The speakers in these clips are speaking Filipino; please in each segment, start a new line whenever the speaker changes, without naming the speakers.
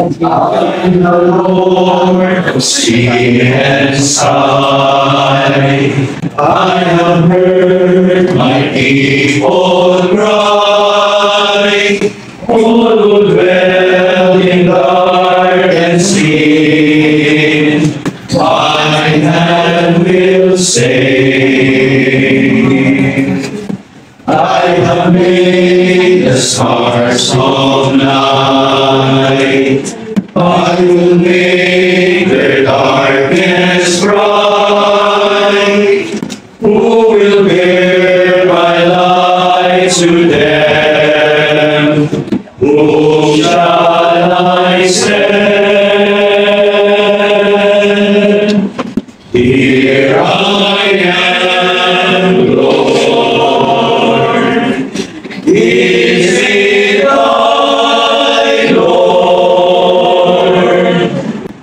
I'm the Lord of sea and sky. I have heard my people cry. All who dwell in dark and sin, my hand will save. I have made the stars of night. I will make their darkness bright. Who will bear my light to them? Whom shall I send? Here I am, Lord. Is it thy Lord?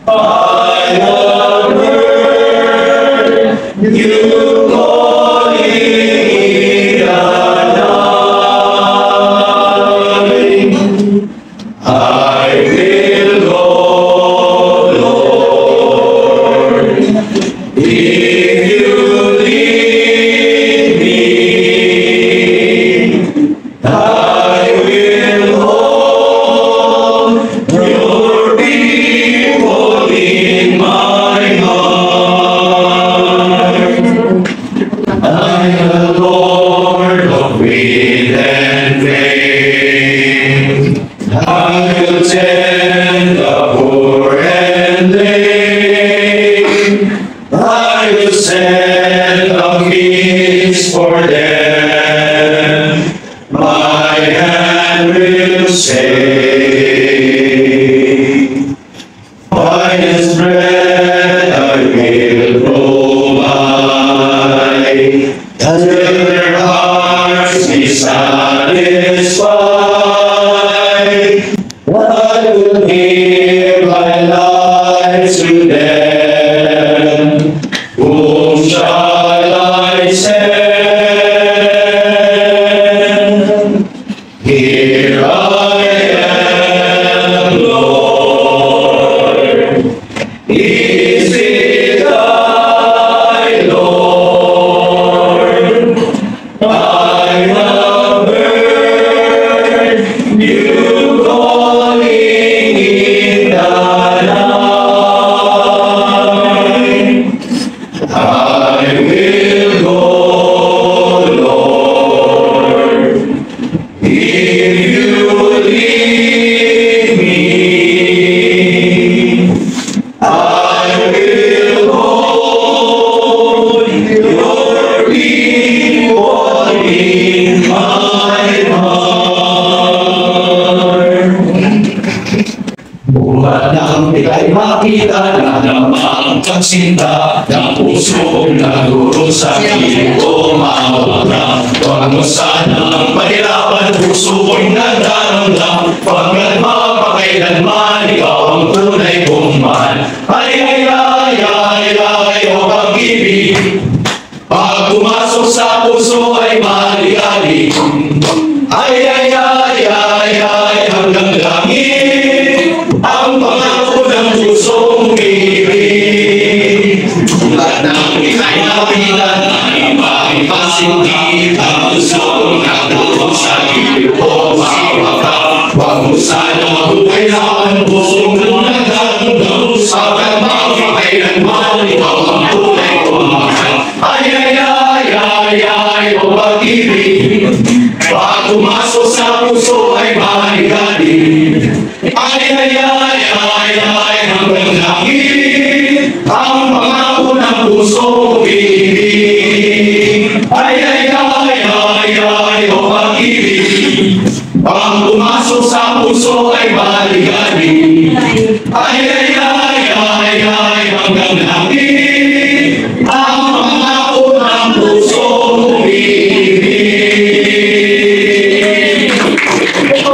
I have heard you calling in the night. I will go, Lord, if you lead me. I will hold your people in my heart. I am the Lord of wind and rain. I will tend the poor and lame. I will send a feast for them. My hand will save. Finest bread I will provide, till their hearts be satisfied. I will give my life to them. Whom shall I send? Here I am, Lord. Is it thy Lord? I have heard you calling in the night. I will go, Lord, if you lead me. I will hold your people in my heart. Buhat ng bigay makita na namang pagsinta ng pusong nagdurusa di ko mawala. Huwag mo sanang pahirapan, puso ko'y nagdaramdam. Pagkat mapakailanman, ikaw ang tunay kong mahal. Ay, o pag-ibig, pag pumasok sa puso ay maligali. Ay, hanggang langit ang pangako ng pusong ibig. Lahat ng ikinabilan ay maipasinti ang pusong nagdurusa di ko mawala. Huwag mo sanang magkailangan, pusong nagdaramdam. Pagkat mapakailanman, ikaw ang tunay kong mahal. Ay, o pag-ibig, pag pumasok sa puso ay maligali. Ay, hanggang langit ang pangako ng pusong ibig. Ay, o pag-ibig, pag pumasok sa puso ay maligali. Ay, hanggang langit ang pangako ng pusong ibig.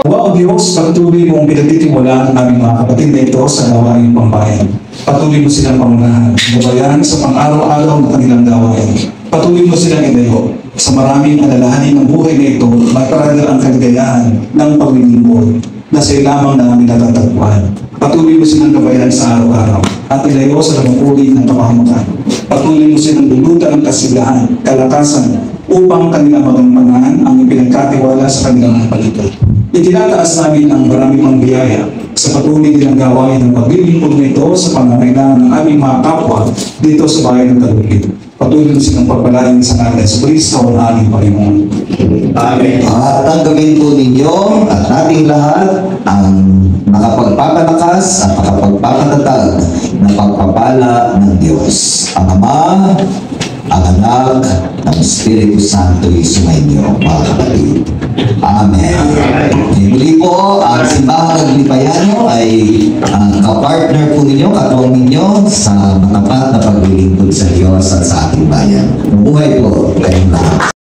Wow, Diyos, patuloy mong pinagtitimulaan ang aming mga kapatid na ito sa gawain pambayan. Patuloy mo silang pangunahan, gabayan sa pang-araw-araw na kanilang gawain. Patuloy mo silang ilayo sa maraming alalahanin ng buhay na ito, maparadal ang kaligayahan ng paglilingkod na sa lamang namin natatagpuan. Patuloy mo silang gabayan sa araw-araw at ilayo sa lamang ng kapahamakan. Patuloy mo silang dulutan ng kasigahan, kalakasan, upang kanila magampanan ang ipinagkatiwala sa kanilang palitan. Itinataas namin ang marami pang biyaya sa patuloy nilang gawain ng paglilingkod nito sa pangangailangan ng aming mga kapwa dito sa bayan ng Taguig. Patuloy mo silang pagpalain sa ngalan sa Kristo ang aming Panginoon.
Amen.
At tanggapin po ninyo at nating lahat ang nakapagpapalakas at nakapagpapatatag na pagpapala ng Diyos. Ang Ama, ang Anak, ang Espiritu Santo ay sumainyo, mga kapatid. Amen. Muli po, ang Simbahang Aglipayan ay ang kapartner po ninyo, katuwang ninyo sa matapat na paglilingkod sa Diyos at sa ating bayan. Mabuhay po kayong lahat.